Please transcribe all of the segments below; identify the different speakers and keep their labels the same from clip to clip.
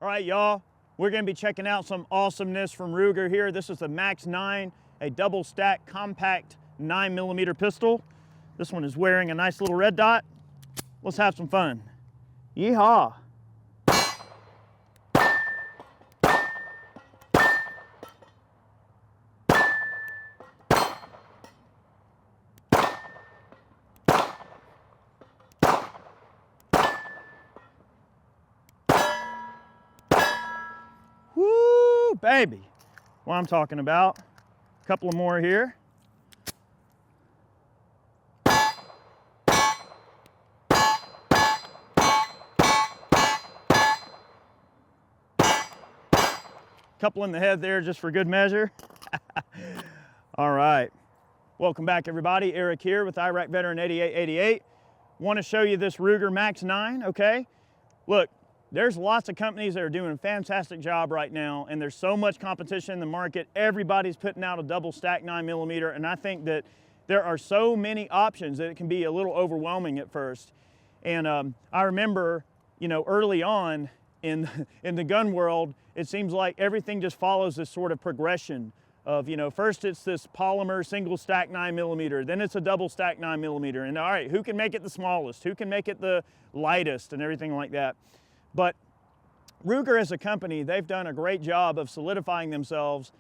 Speaker 1: All right, y'all, we're gonna be checking out some awesomeness from Ruger here. This is the Max 9, a double stack compact 9mm pistol. This one is wearing a nice little red dot. Let's have some fun. Yeehaw. Woo, baby. What I'm talking about. A couple of more here. Couple in the head there just for good measure. All right. Welcome back, everybody. Eric here with Iraq Veteran 8888. Want to show you this Ruger Max 9, okay? Look, there's lots of companies that are doing a fantastic job right now, and there's so much competition in the market. Everybody's putting out a double stack 9mm, and I think that there are so many options that it can be a little overwhelming at first. And I remember, you know, early on in the gun world, it seems like everything just follows this sort of progression of, you know, first it's this polymer single stack 9mm, then it's a double stack 9mm, and all right, who can make it the smallest? Who can make it the lightest and everything like that? But Ruger as a company, they've done a great job of solidifying themselves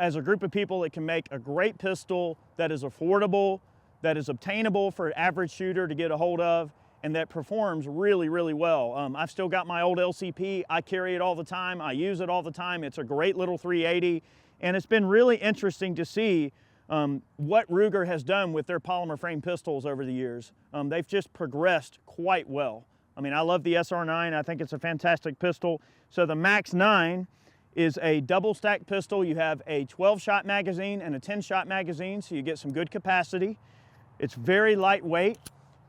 Speaker 1: as a group of people that can make a great pistol that is affordable, that is obtainable for an average shooter to get a hold of, and that performs really, really well. I've still got my old LCP. I carry it all the time. I use it all the time. It's a great little 380, and it's been really interesting to see what Ruger has done with their polymer frame pistols over the years. They've just progressed quite well. I mean, I love the SR9. I think it's a fantastic pistol. So the Max 9 is a double stack pistol. You have a 12-shot magazine and a 10-shot magazine, so you get some good capacity. It's very lightweight.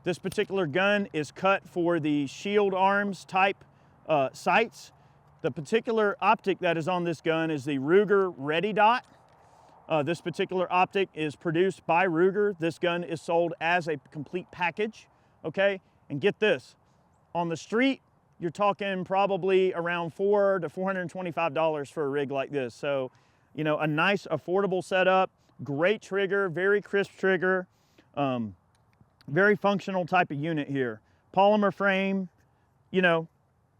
Speaker 1: This particular gun is cut for the shield arms type sights. The particular optic that is on this gun is the Ruger Ready Dot. This particular optic is produced by Ruger. This gun is sold as a complete package, okay? And get this, on the street, you're talking probably around $400 to $425 for a rig like this. So, you know, a nice affordable setup, great trigger, very crisp trigger, very functional type of unit here. Polymer frame, you know,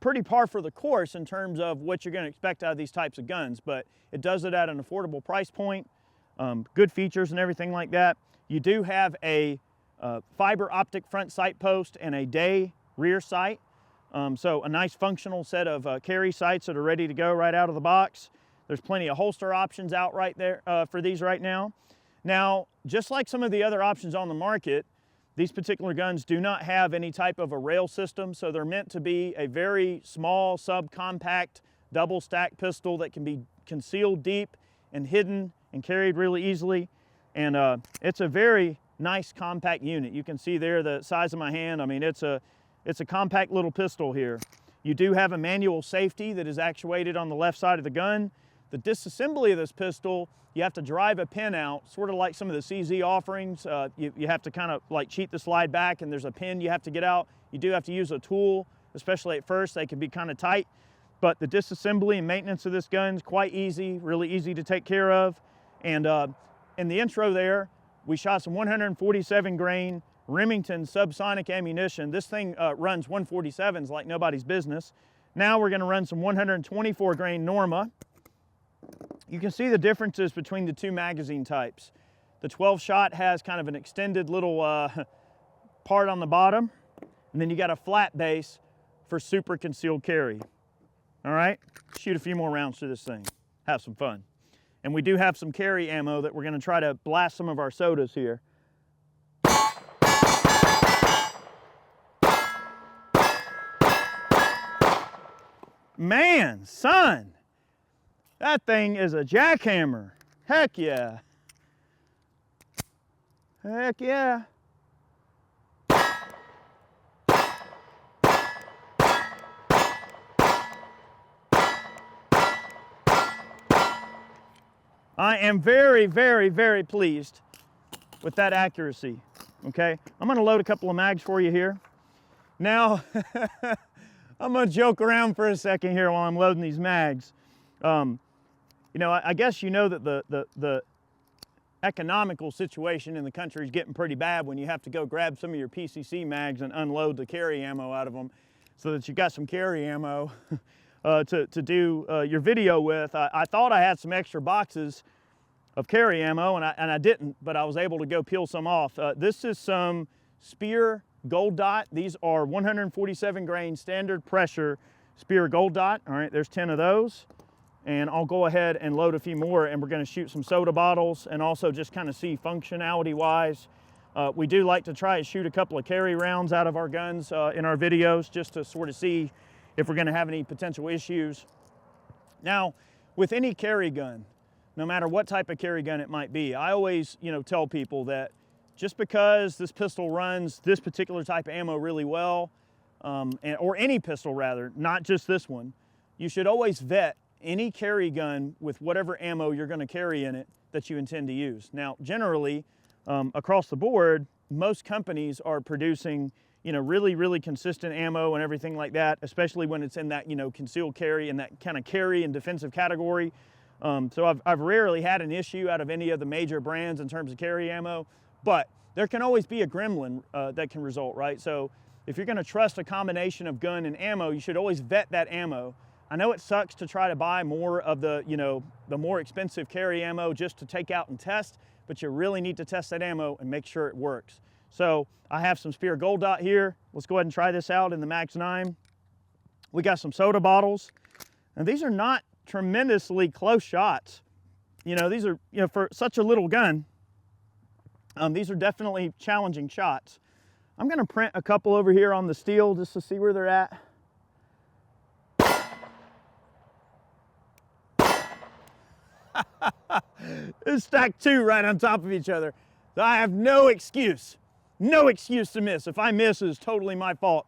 Speaker 1: pretty par for the course in terms of what you're going to expect out of these types of guns, but it does it at an affordable price point, good features and everything like that. You do have a fiber optic front sight post and a day rear sight. So a nice functional set of carry sights that are ready to go right out of the box. There's plenty of holster options out right there for these right now. Now, just like some of the other options on the market, these particular guns do not have any type of a rail system, so they're meant to be a very small, subcompact, double stack pistol that can be concealed deep and hidden and carried really easily. And it's a very nice compact unit. You can see there the size of my hand. I mean, it's a compact little pistol here. You do have a manual safety that is actuated on the left side of the gun. The disassembly of this pistol, you have to drive a pin out, sort of like some of the CZ offerings. You have to kind of like cheat the slide back, and there's a pin you have to get out. You do have to use a tool, especially at first. They can be kind of tight, but the disassembly and maintenance of this gun is quite easy, really easy to take care of. And in the intro there, we shot some 147 grain Remington subsonic ammunition. This thing runs 147s like nobody's business. Now we're gonna run some 124 grain Norma. You can see the differences between the two magazine types. The 12-shot has kind of an extended little part on the bottom, and then you got a flat base for super concealed carry. All right, shoot a few more rounds through this thing. Have some fun. And we do have some carry ammo that we're gonna try to blast some of our sodas here. Man, son, that thing is a jackhammer. Heck yeah. Heck yeah. I am very, very, very pleased with that accuracy, okay? I'm gonna load a couple of mags for you here. Now, I'm gonna joke around for a second here while I'm loading these mags. You know, I guess you know that the economical situation in the country is getting pretty bad when you have to go grab some of your PCC mags and unload the carry ammo out of them so that you got some carry ammo to do your video with. I thought I had some extra boxes of carry ammo and I didn't, but I was able to go peel some off. This is some Speer Gold Dot. These are 147 grain standard pressure Speer Gold Dot. All right, there's 10 of those. And I'll go ahead and load a few more, and we're going to shoot some soda bottles and also just kind of see functionality wise. We do like to try and shoot a couple of carry rounds out of our guns in our videos just to sort of see if we're going to have any potential issues. Now, with any carry gun, no matter what type of carry gun it might be, I always, tell people that just because this pistol runs this particular type of ammo really well, or any pistol rather, not just this one, you should always vet any carry gun with whatever ammo you're going to carry in it that you intend to use. Now, generally, across the board, most companies are producing, really, really consistent ammo and everything like that, especially when it's in that, concealed carry and that kind of carry and defensive category. So I've rarely had an issue out of any of the major brands in terms of carry ammo, but there can always be a gremlin that can result, right? So if you're going to trust a combination of gun and ammo, you should always vet that ammo. I know it sucks to try to buy more of the, the more expensive carry ammo just to take out and test, but you really need to test that ammo and make sure it works. So I have some Speer Gold Dot here. Let's go ahead and try this out in the Max 9. We got some soda bottles, and these are not tremendously close shots. These are, for such a little gun, these are definitely challenging shots. I'm gonna print a couple over here on the steel just to see where they're at. It's stacked two right on top of each other. So I have no excuse to miss. If I miss, it's totally my fault.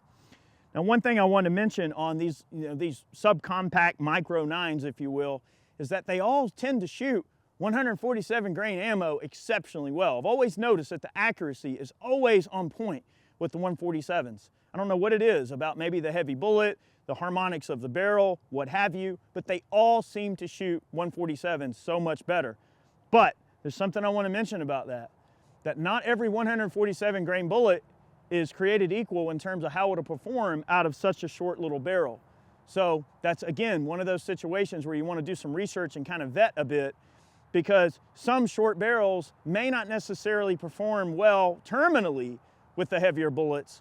Speaker 1: Now, one thing I want to mention on these, these subcompact micro 9s, if you will, is that they all tend to shoot 147 grain ammo exceptionally well. I've always noticed that the accuracy is always on point with the 147s. I don't know what it is about maybe the heavy bullet, the harmonics of the barrel, what have you, but they all seem to shoot 147s so much better. But there's something I want to mention about that not every 147 grain bullet is created equal in terms of how it'll perform out of such a short little barrel. So that's, again, one of those situations where you want to do some research and kind of vet a bit, because some short barrels may not necessarily perform well terminally with the heavier bullets.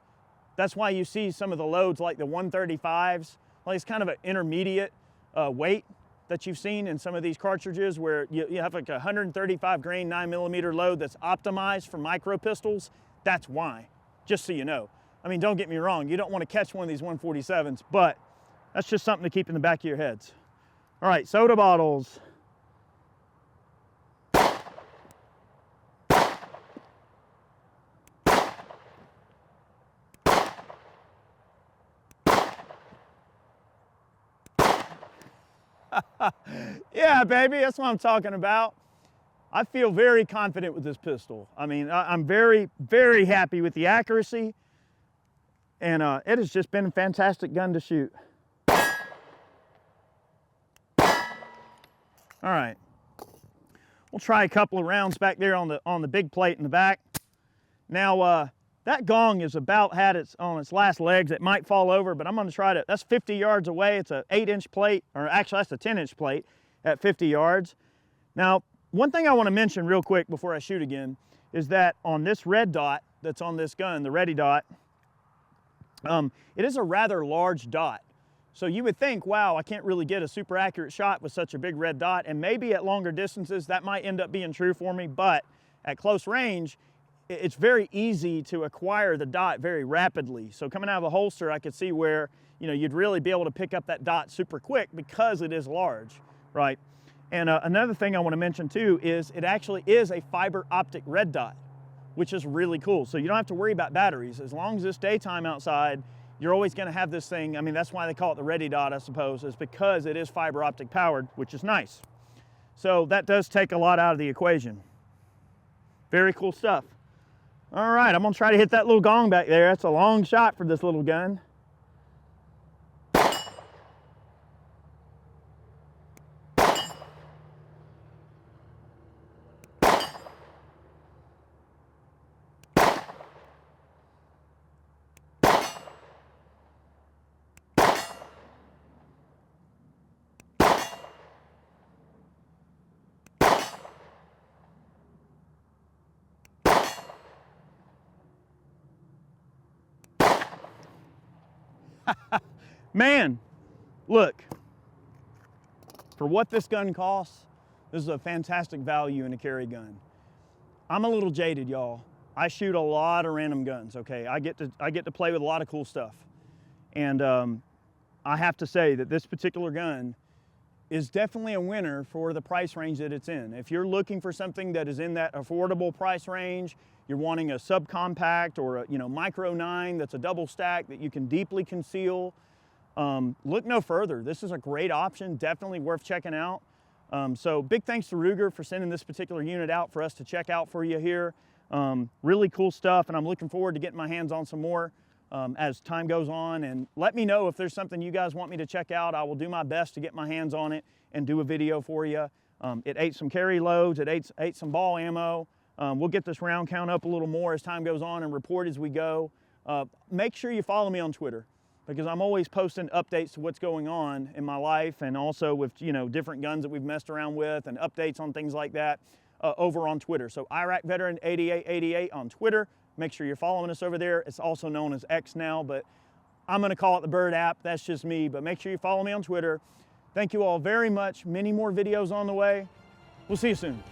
Speaker 1: That's why you see some of the loads like the 135s, like it's kind of an intermediate weight that you've seen in some of these cartridges where you have like a 135 grain 9mm load that's optimized for micro pistols. That's why, just so you know. I mean, don't get me wrong, you don't want to catch one of these 147s, but that's just something to keep in the back of your heads. All right, soda bottles. Yeah, baby, that's what I'm talking about. I feel very confident with this pistol. I mean, I'm very, very happy with the accuracy, and it has just been a fantastic gun to shoot. All right, we'll try a couple of rounds back there on the big plate in the back. Now, that gong is about on its last legs. It might fall over, but I'm going to try to. That's 50 yards away. It's an 8-inch plate, or actually that's a 10-inch plate at 50 yards. Now, one thing I want to mention real quick before I shoot again is that on this red dot that's on this gun, the Ready Dot, it is a rather large dot. So you would think, wow, I can't really get a super accurate shot with such a big red dot, and maybe at longer distances that might end up being true for me, but at close range, it's very easy to acquire the dot very rapidly. So coming out of the holster, I could see where, you'd really be able to pick up that dot super quick because it is large, right? And another thing I want to mention too is it actually is a fiber optic red dot, which is really cool. So you don't have to worry about batteries. As long as it's daytime outside, you're always going to have this thing. I mean, that's why they call it the Ready Dot, I suppose, is because it is fiber optic powered, which is nice. So that does take a lot out of the equation. Very cool stuff. All right, I'm gonna try to hit that little gong back there. That's a long shot for this little gun. Man, look, for what this gun costs, this is a fantastic value in a carry gun. I'm a little jaded, y'all. I shoot a lot of random guns, okay? I get to play with a lot of cool stuff. And I have to say that this particular gun is definitely a winner for the price range that it's in. If you're looking for something that is in that affordable price range, you're wanting a subcompact or a micro 9 that's a double stack that you can deeply conceal, look no further. This is a great option, definitely worth checking out. So big thanks to Ruger for sending this particular unit out for us to check out for you here. Really cool stuff, and I'm looking forward to getting my hands on some more as time goes on. And let me know if there's something you guys want me to check out. I will do my best to get my hands on it and do a video for you. It ate some carry loads, it ate some ball ammo. We'll get this round count up a little more as time goes on and report as we go. Make sure you follow me on Twitter, because I'm always posting updates to what's going on in my life, and also with different guns that we've messed around with and updates on things like that over on Twitter. So Iraq Veteran 8888 on Twitter. Make sure you're following us over there. It's also known as X now, but I'm gonna call it the Bird app. That's just me, but make sure you follow me on Twitter. Thank you all very much. Many more videos on the way. We'll see you soon.